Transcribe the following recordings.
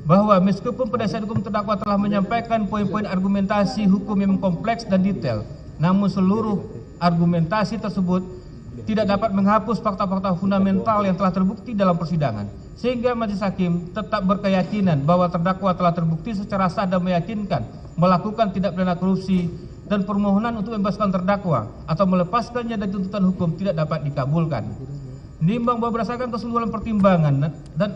bahwa meskipun penasihat hukum terdakwa telah menyampaikan poin-poin argumentasi hukum yang kompleks dan detail, namun seluruh argumentasi tersebut tidak dapat menghapus fakta-fakta fundamental yang telah terbukti dalam persidangan, sehingga majelis hakim tetap berkeyakinan bahwa terdakwa telah terbukti secara sah dan meyakinkan melakukan tindak pidana korupsi, dan permohonan untuk membebaskan terdakwa atau melepaskannya dari tuntutan hukum tidak dapat dikabulkan. Menimbang bahwa berdasarkan keseluruhan pertimbangan dan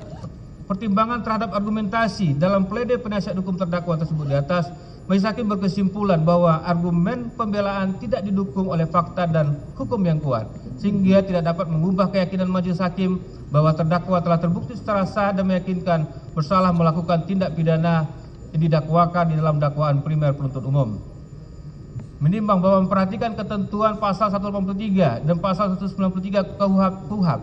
pertimbangan terhadap argumentasi dalam pledoi penasihat hukum terdakwa tersebut di atas, majelis hakim berkesimpulan bahwa argumen pembelaan tidak didukung oleh fakta dan hukum yang kuat, sehingga tidak dapat mengubah keyakinan majelis hakim bahwa terdakwa telah terbukti secara sah dan meyakinkan bersalah melakukan tindak pidana yang didakwakan di dalam dakwaan primer penuntut umum. Menimbang bahwa memperhatikan ketentuan pasal 183 dan pasal 193 KUHP,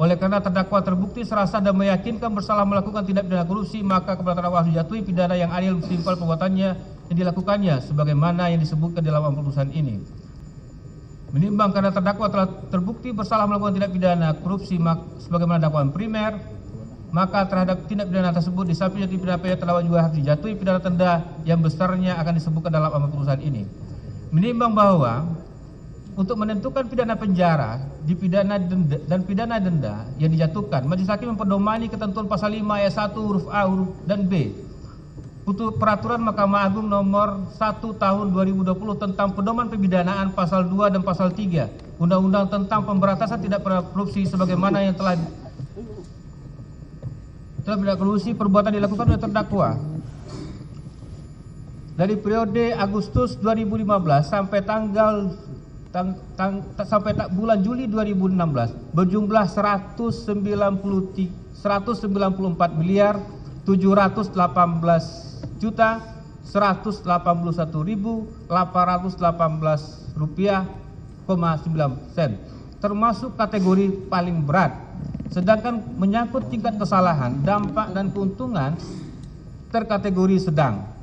oleh karena terdakwa terbukti secara sah dan meyakinkan bersalah melakukan tindak pidana korupsi, maka kepada terdakwa harus dijatuhi pidana yang adil setimpal perbuatannya yang dilakukannya sebagaimana yang disebutkan dalam putusan ini. Menimbang karena terdakwa telah terbukti bersalah melakukan tindak pidana korupsi sebagaimana dakwaan primer, maka terhadap tindak pidana tersebut di samping jatuhi pidana terdakwa juga harus dijatuhi pidana denda yang besarnya akan disebutkan dalam putusan ini. Menimbang bahwa untuk menentukan pidana penjara di pidana denda dan pidana denda yang dijatuhkan, majelis hakim mempedomani ketentuan pasal 5 ayat 1 huruf A huruf dan B Peraturan Mahkamah Agung nomor 1 tahun 2020 tentang pedoman pemidanaan pasal 2 dan pasal 3 Undang-Undang tentang Pemberantasan Tindak Pidana Korupsi sebagaimana yang telah pidana korupsi perbuatan dilakukan oleh terdakwa dari periode Agustus 2015 sampai sampai bulan Juli 2016 berjumlah 194 miliar 718 juta 181.818 rupiah, 9 sen, termasuk kategori paling berat. Sedangkan menyangkut tingkat kesalahan, dampak dan keuntungan terkategori sedang.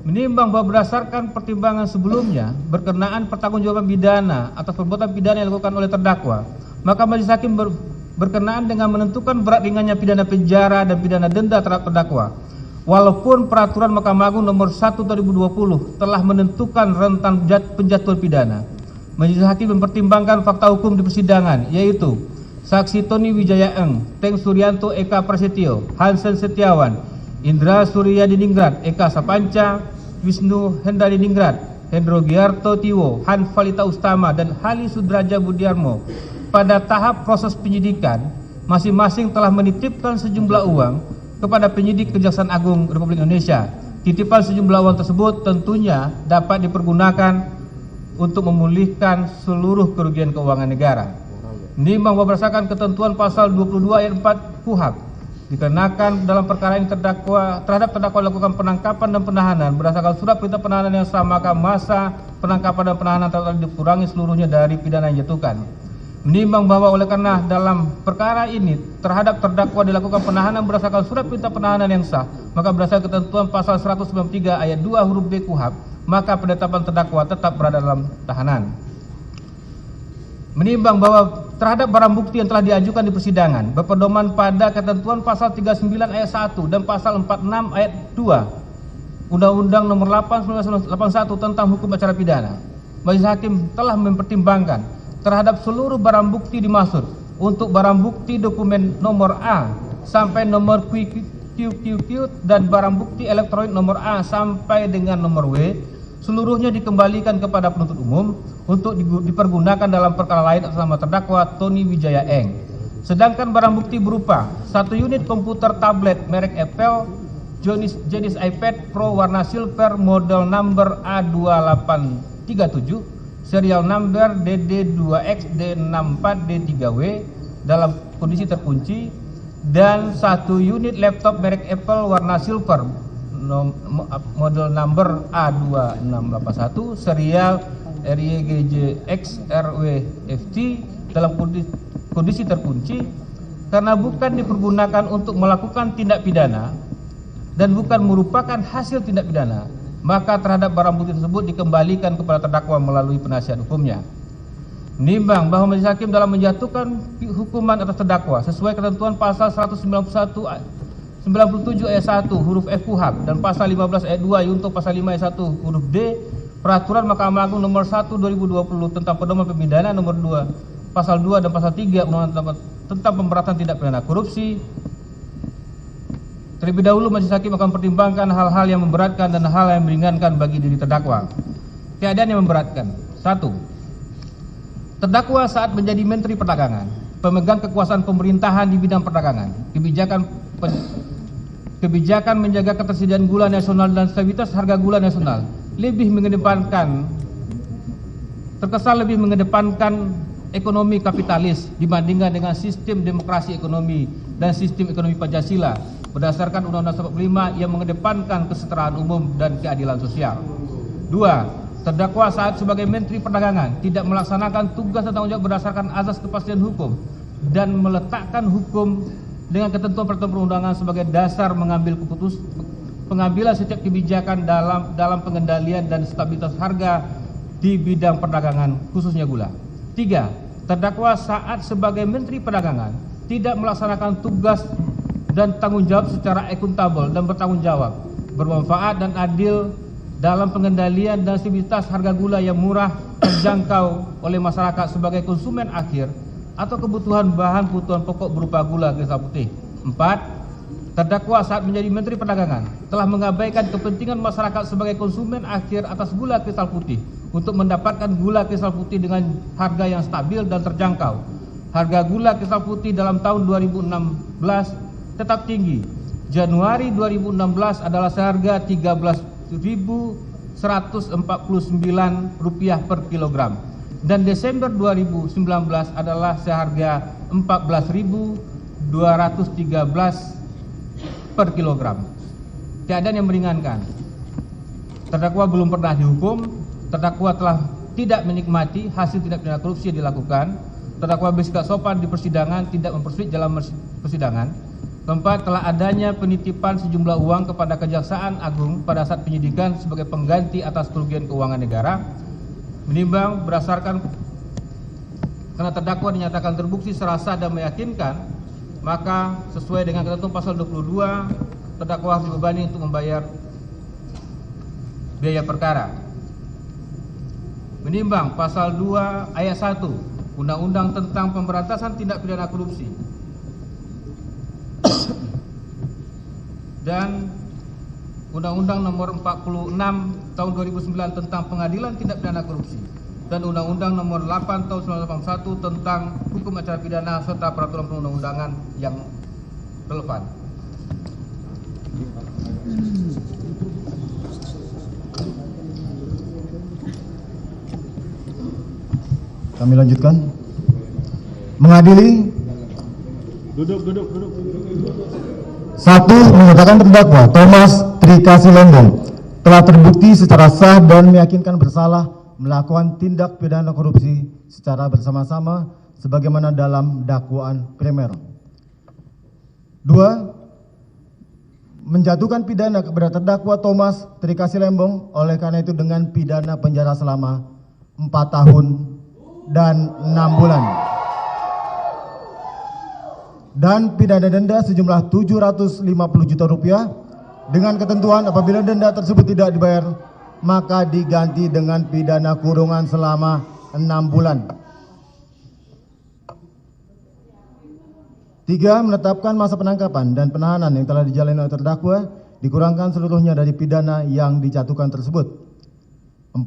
Menimbang bahwa berdasarkan pertimbangan sebelumnya berkenaan pertanggungjawaban pidana atau perbuatan pidana yang dilakukan oleh terdakwa, maka majelis hakim berkenaan dengan menentukan berat ringannya pidana penjara dan pidana denda terhadap terdakwa. Walaupun peraturan Mahkamah Agung nomor 1 2020 telah menentukan rentang penjatuhan pidana, majelis hakim mempertimbangkan fakta hukum di persidangan, yaitu saksi Tony Wijaya Eng, Teng Suryanto Eka Prasetyo, Hansen Setiawan, Indra Surya Diningrat, Eka Sapanca, Wisnu Hendra Diningrat, Hendro Giarto Tiwo, Han Falita Ustama, dan Hali Sudraja Budiarmo. Pada tahap proses penyidikan, masing-masing telah menitipkan sejumlah uang kepada penyidik Kejaksaan Agung Republik Indonesia. Titipan sejumlah uang tersebut tentunya dapat dipergunakan untuk memulihkan seluruh kerugian keuangan negara. Menimbang bahwa berdasarkan ketentuan pasal 22 ayat 4 KUHP, dikarenakan dalam perkara ini terhadap terdakwa dilakukan penangkapan dan penahanan berdasarkan surat perintah penahanan yang sama, maka masa penangkapan dan penahanan telah dikurangi seluruhnya dari pidana yang dijatuhkan. Menimbang bahwa oleh karena dalam perkara ini terhadap terdakwa dilakukan penahanan berdasarkan surat perintah penahanan yang sah, maka berdasarkan ketentuan pasal 193 ayat 2 huruf B KUHP, maka penetapan terdakwa tetap berada dalam tahanan. Menimbang bahwa terhadap barang bukti yang telah diajukan di persidangan berpedoman pada ketentuan pasal 39 ayat 1 dan pasal 46 ayat 2 Undang-Undang nomor 8 1981 tentang hukum acara pidana, majelis hakim telah mempertimbangkan terhadap seluruh barang bukti dimaksud untuk barang bukti dokumen nomor A sampai nomor QQQ dan barang bukti elektronik nomor A sampai dengan nomor W, seluruhnya dikembalikan kepada penuntut umum untuk dipergunakan dalam perkara lain atas nama terdakwa Tony Wijaya Eng. Sedangkan barang bukti berupa 1 unit komputer tablet merek Apple jenis iPad Pro warna silver model number A2837 serial number DD2XD64D3W dalam kondisi terkunci, dan 1 unit laptop merek Apple warna silver model number A2681 serial RYGJXRWFT dalam kondisi terkunci karena bukan dipergunakan untuk melakukan tindak pidana dan bukan merupakan hasil tindak pidana, maka terhadap barang bukti tersebut dikembalikan kepada terdakwa melalui penasihat hukumnya. Menimbang bahwa majelis hakim dalam menjatuhkan hukuman atas terdakwa sesuai ketentuan pasal 191 97 ayat 1 huruf F KUHP dan pasal 15 ayat 2 Yunto pasal 5 ayat 1 huruf D Peraturan Mahkamah Agung nomor 1 2020 tentang pedoman pemidana nomor 2 pasal 2 dan pasal 3 Undang-Undang tentang pemberatan tindak pidana korupsi. Terlebih dahulu majelis hakim akan mempertimbangkan hal-hal yang memberatkan dan hal yang meringankan bagi diri terdakwa. Keadaan yang memberatkan. 1. Terdakwa saat menjadi Menteri Perdagangan, pemegang kekuasaan pemerintahan di bidang perdagangan, kebijakan menjaga ketersediaan gula nasional dan stabilitas harga gula nasional, terkesan lebih mengedepankan ekonomi kapitalis dibandingkan dengan sistem demokrasi ekonomi dan sistem ekonomi Pancasila berdasarkan Undang-Undang 45 yang mengedepankan kesetaraan umum dan keadilan sosial. 2. Terdakwa saat sebagai Menteri Perdagangan tidak melaksanakan tugas dan tanggung jawab berdasarkan azas kepastian hukum dan meletakkan hukum dengan ketentuan peraturan perundangan sebagai dasar pengambilan setiap kebijakan dalam pengendalian dan stabilitas harga di bidang perdagangan khususnya gula. 3. Terdakwa saat sebagai Menteri Perdagangan tidak melaksanakan tugas dan tanggung jawab secara akuntabel dan bertanggung jawab, bermanfaat dan adil dalam pengendalian dan stabilitas harga gula yang murah terjangkau oleh masyarakat sebagai konsumen akhir atau kebutuhan bahan kebutuhan pokok berupa gula kristal putih. 4. Terdakwa saat menjadi Menteri Perdagangan telah mengabaikan kepentingan masyarakat sebagai konsumen akhir atas gula kristal putih untuk mendapatkan gula kristal putih dengan harga yang stabil dan terjangkau. Harga gula kristal putih dalam tahun 2016 tetap tinggi. Januari 2016 adalah seharga Rp13.149 per kilogram dan Desember 2019 adalah seharga Rp14.213 per kilogram. Keadaan yang meringankan. Terdakwa belum pernah dihukum, terdakwa telah tidak menikmati hasil tindak pidana korupsi yang dilakukan, terdakwa bersikap sopan di persidangan, tidak mempersulit dalam persidangan. Keempat, telah adanya penitipan sejumlah uang kepada Kejaksaan Agung pada saat penyidikan sebagai pengganti atas kerugian keuangan negara. Menimbang berdasarkan karena terdakwa dinyatakan terbukti secara sah dan meyakinkan, maka sesuai dengan ketentuan pasal 22 terdakwa harus dibebani untuk membayar biaya perkara. Menimbang pasal 2 ayat 1 Undang-Undang tentang Pemberantasan Tindak Pidana Korupsi dan Undang-Undang nomor 46 tahun 2009 tentang Pengadilan Tindak Pidana Korupsi dan Undang-Undang nomor 8 tahun 1981 tentang Hukum Acara Pidana serta peraturan perundang-undangan yang relevan. Kami lanjutkan. Mengadili. Duduk. 1. Menyatakan terdakwa Thomas Trikasih Lembong telah terbukti secara sah dan meyakinkan bersalah melakukan tindak pidana korupsi secara bersama-sama sebagaimana dalam dakwaan primer. 2. Menjatuhkan pidana kepada terdakwa Thomas Trikasih Lembong oleh karena itu dengan pidana penjara selama 4 tahun dan 6 bulan dan pidana denda sejumlah Rp750 juta dengan ketentuan apabila denda tersebut tidak dibayar maka diganti dengan pidana kurungan selama 6 bulan. 3. Menetapkan masa penangkapan dan penahanan yang telah dijalani oleh terdakwa dikurangkan seluruhnya dari pidana yang dijatuhkan tersebut. 4.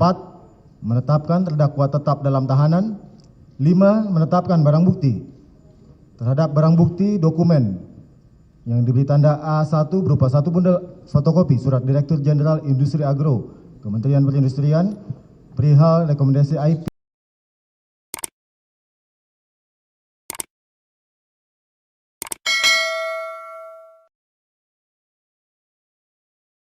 Menetapkan terdakwa tetap dalam tahanan. 5. Menetapkan barang bukti terhadap barang bukti dokumen yang diberi tanda A1 berupa 1 bundel fotokopi surat Direktur Jenderal Industri Agro Kementerian Perindustrian perihal rekomendasi IP